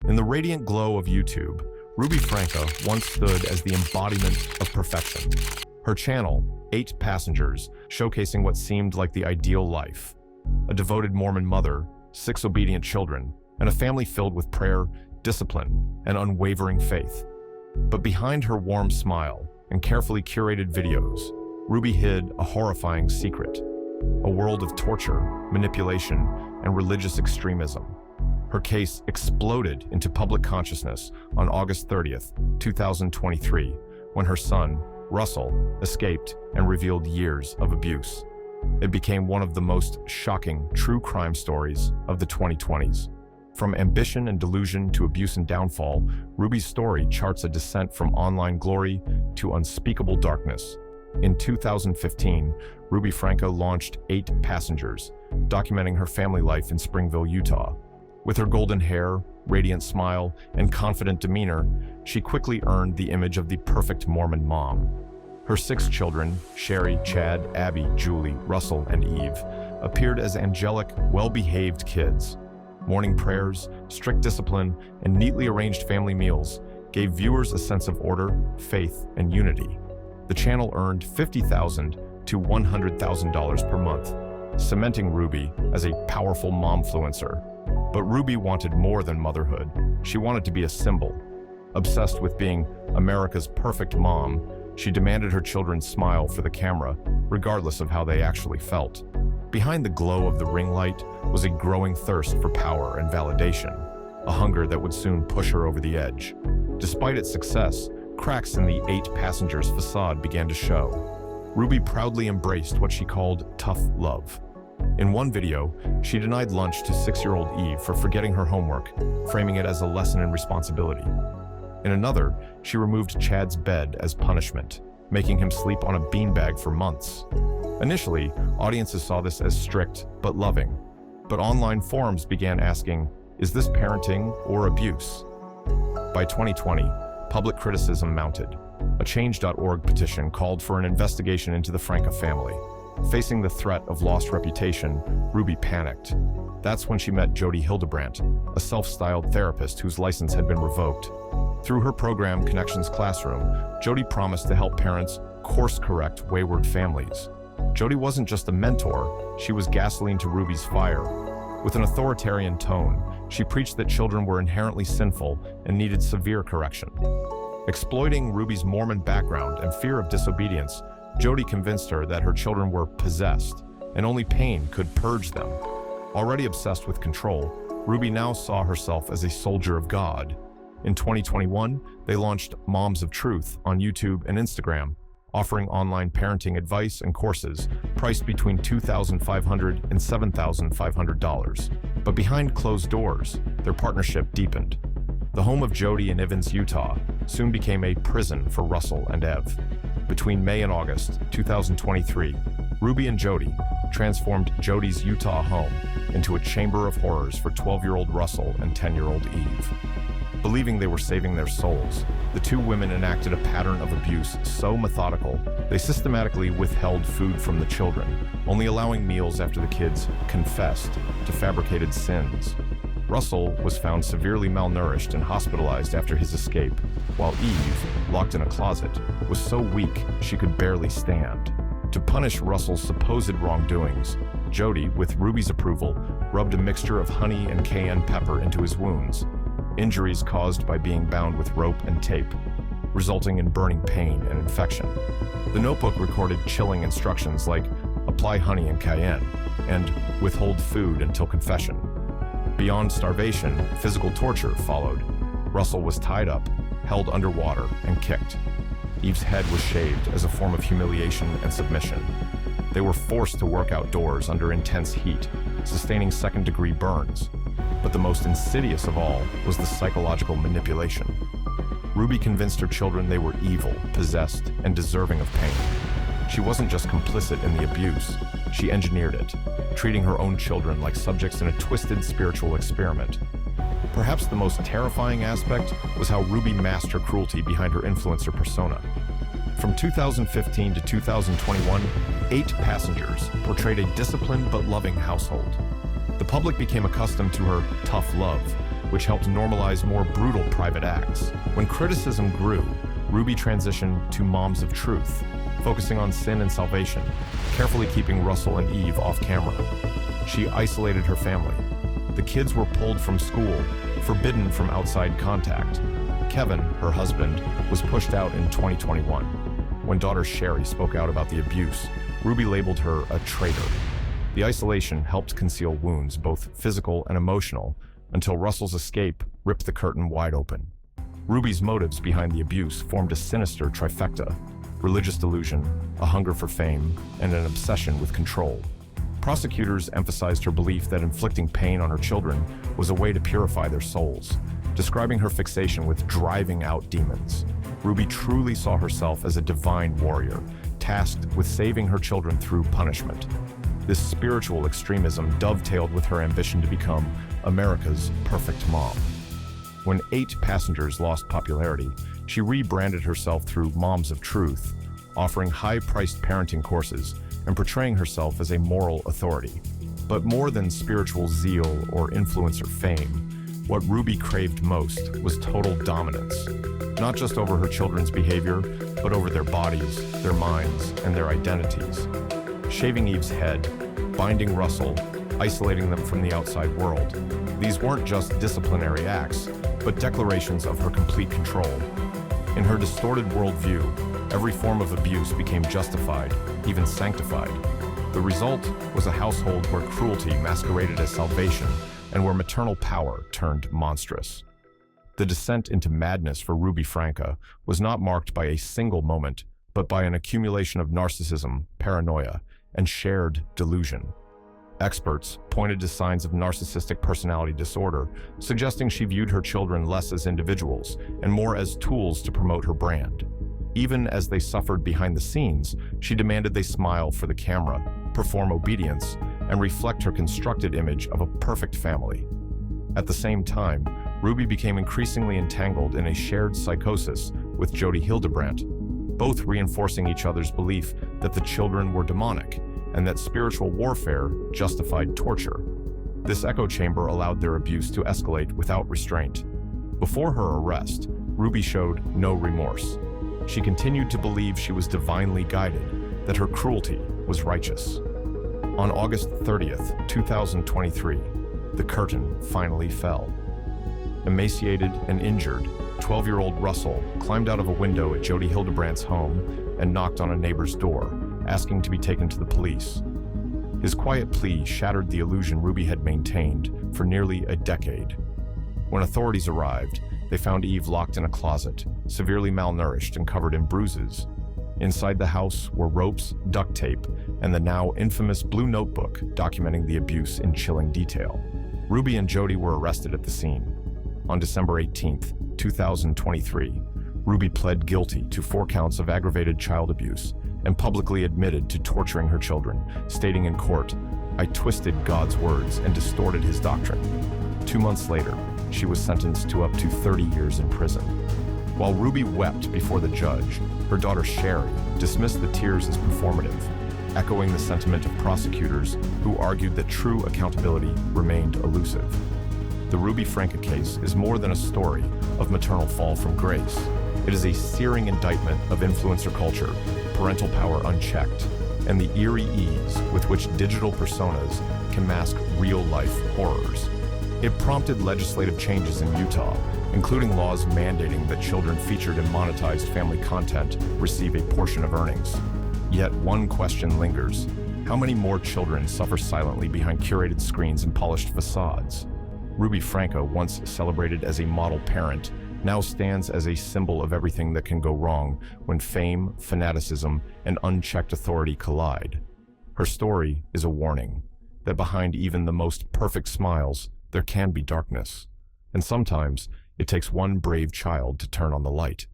In the radiant glow of YouTube, Ruby Franke once stood as the embodiment of perfection. Her channel, 8 Passengers, showcasing what seemed like the ideal life. A devoted Mormon mother, 6 obedient children, and a family filled with prayer, discipline, and unwavering faith. But behind her warm smile and carefully curated videos, Ruby hid a horrifying secret. A world of torture, manipulation, and religious extremism. Her case exploded into public consciousness on August 30th, 2023, when her son, Russell, escaped and revealed years of abuse. It became one of the most shocking true crime stories of the 2020s. From ambition and delusion to abuse and downfall, Ruby's story charts a descent from online glory to unspeakable darkness. In 2015, Ruby Franke launched 8 Passengers, documenting her family life in Springville, Utah. With her golden hair, radiant smile, and confident demeanor, she quickly earned the image of the perfect Mormon mom. Her 6 children, Sherry, Chad, Abby, Julie, Russell, and Eve, appeared as angelic, well-behaved kids. Morning prayers, strict discipline, and neatly arranged family meals gave viewers a sense of order, faith, and unity. The channel earned $50,000 to $100,000 per month, cementing Ruby as a powerful momfluencer. But Ruby wanted more than motherhood. She wanted to be a symbol. Obsessed with being America's perfect mom, she demanded her children smile for the camera, regardless of how they actually felt. Behind the glow of the ring light was a growing thirst for power and validation, a hunger that would soon push her over the edge. Despite its success, cracks in the 8 Passengers facade began to show. Ruby proudly embraced what she called tough love. In one video, she denied lunch to 6-year-old Eve for forgetting her homework, framing it as a lesson in responsibility. In another, she removed Chad's bed as punishment, making him sleep on a beanbag for months. Initially, audiences saw this as strict but loving, but online forums began asking, is this parenting or abuse? By 2020, public criticism mounted. A Change.org petition called for an investigation into the Franke family. Facing the threat of lost reputation, Ruby panicked. That's when she met Jody Hildebrandt, a self-styled therapist whose license had been revoked. Through her program, Connections Classroom, Jody promised to help parents course-correct wayward families. Jody wasn't just a mentor, she was gasoline to Ruby's fire. With an authoritarian tone, she preached that children were inherently sinful and needed severe correction. Exploiting Ruby's Mormon background and fear of disobedience, Jody convinced her that her children were possessed, and only pain could purge them. Already obsessed with control, Ruby now saw herself as a soldier of God. In 2021, they launched Moms of Truth on YouTube and Instagram, offering online parenting advice and courses priced between $2,500 and $7,500. But behind closed doors, their partnership deepened. The home of Jody in Ivins, Utah, soon became a prison for Russell and Ev. Between May and August 2023, Ruby and Jody transformed Jody's Utah home into a chamber of horrors for 12-year-old Russell and 10-year-old Eve. Believing they were saving their souls, the 2 women enacted a pattern of abuse so methodical, they systematically withheld food from the children, only allowing meals after the kids confessed to fabricated sins. Russell was found severely malnourished and hospitalized after his escape, while Eve, locked in a closet, was so weak she could barely stand. To punish Russell's supposed wrongdoings, Jody, with Ruby's approval, rubbed a mixture of honey and cayenne pepper into his wounds, injuries caused by being bound with rope and tape, resulting in burning pain and infection. The notebook recorded chilling instructions like apply honey and cayenne and withhold food until confession. Beyond starvation, physical torture followed. Russell was tied up, held underwater, and kicked. Eve's head was shaved as a form of humiliation and submission. They were forced to work outdoors under intense heat, sustaining second-degree burns. But the most insidious of all was the psychological manipulation. Ruby convinced her children they were evil, possessed, and deserving of pain. She wasn't just complicit in the abuse, she engineered it, treating her own children like subjects in a twisted spiritual experiment. Perhaps the most terrifying aspect was how Ruby masked her cruelty behind her influencer persona. From 2015 to 2021, 8 Passengers portrayed a disciplined but loving household. The public became accustomed to her tough love, which helped normalize more brutal private acts. When criticism grew, Ruby transitioned to Moms of Truth, focusing on sin and salvation, carefully keeping Russell and Eve off camera. She isolated her family. The kids were pulled from school, forbidden from outside contact. Kevin, her husband, was pushed out in 2021. When daughter Sherry spoke out about the abuse, Ruby labeled her a traitor. The isolation helped conceal wounds, both physical and emotional, until Russell's escape ripped the curtain wide open. Ruby's motives behind the abuse formed a sinister trifecta: religious delusion, a hunger for fame, and an obsession with control. Prosecutors emphasized her belief that inflicting pain on her children was a way to purify their souls, describing her fixation with driving out demons. Ruby truly saw herself as a divine warrior, tasked with saving her children through punishment. This spiritual extremism dovetailed with her ambition to become America's perfect mom. When 8 Passengers lost popularity, she rebranded herself through Moms of Truth, offering high-priced parenting courses and portraying herself as a moral authority. But more than spiritual zeal or influencer fame, what Ruby craved most was total dominance, not just over her children's behavior, but over their bodies, their minds, and their identities. Shaving Eve's head, binding Russell, isolating them from the outside world. These weren't just disciplinary acts, but declarations of her complete control. In her distorted worldview, every form of abuse became justified, even sanctified. The result was a household where cruelty masqueraded as salvation and where maternal power turned monstrous. The descent into madness for Ruby Franke was not marked by a single moment, but by an accumulation of narcissism, paranoia, and shared delusion. Experts pointed to signs of narcissistic personality disorder, suggesting she viewed her children less as individuals and more as tools to promote her brand. Even as they suffered behind the scenes, she demanded they smile for the camera, perform obedience, and reflect her constructed image of a perfect family. At the same time, Ruby became increasingly entangled in a shared psychosis with Jody Hildebrandt, both reinforcing each other's belief that the children were demonic and that spiritual warfare justified torture. This echo chamber allowed their abuse to escalate without restraint. Before her arrest, Ruby showed no remorse. She continued to believe she was divinely guided, that her cruelty was righteous. On August 30th, 2023, the curtain finally fell. Emaciated and injured, 12-year-old Russell climbed out of a window at Jody Hildebrandt's home and knocked on a neighbor's door, asking to be taken to the police. His quiet plea shattered the illusion Ruby had maintained for nearly a decade. When authorities arrived, they found Eve locked in a closet, severely malnourished and covered in bruises. Inside the house were ropes, duct tape, and the now infamous blue notebook documenting the abuse in chilling detail. Ruby and Jody were arrested at the scene. On December 18th, 2023, Ruby pled guilty to 4 counts of aggravated child abuse and publicly admitted to torturing her children, stating in court, "I twisted God's words and distorted his doctrine." 2 months later, she was sentenced to up to 30 years in prison. While Ruby wept before the judge, her daughter Sherry dismissed the tears as performative, echoing the sentiment of prosecutors who argued that true accountability remained elusive. The Ruby Franke case is more than a story of maternal fall from grace. It is a searing indictment of influencer culture, parental power unchecked, and the eerie ease with which digital personas can mask real-life horrors. It prompted legislative changes in Utah, including laws mandating that children featured in monetized family content receive a portion of earnings. Yet one question lingers: how many more children suffer silently behind curated screens and polished facades? Ruby Franke, once celebrated as a model parent, now stands as a symbol of everything that can go wrong when fame, fanaticism, and unchecked authority collide. Her story is a warning that behind even the most perfect smiles, there can be darkness. And sometimes it takes one brave child to turn on the light.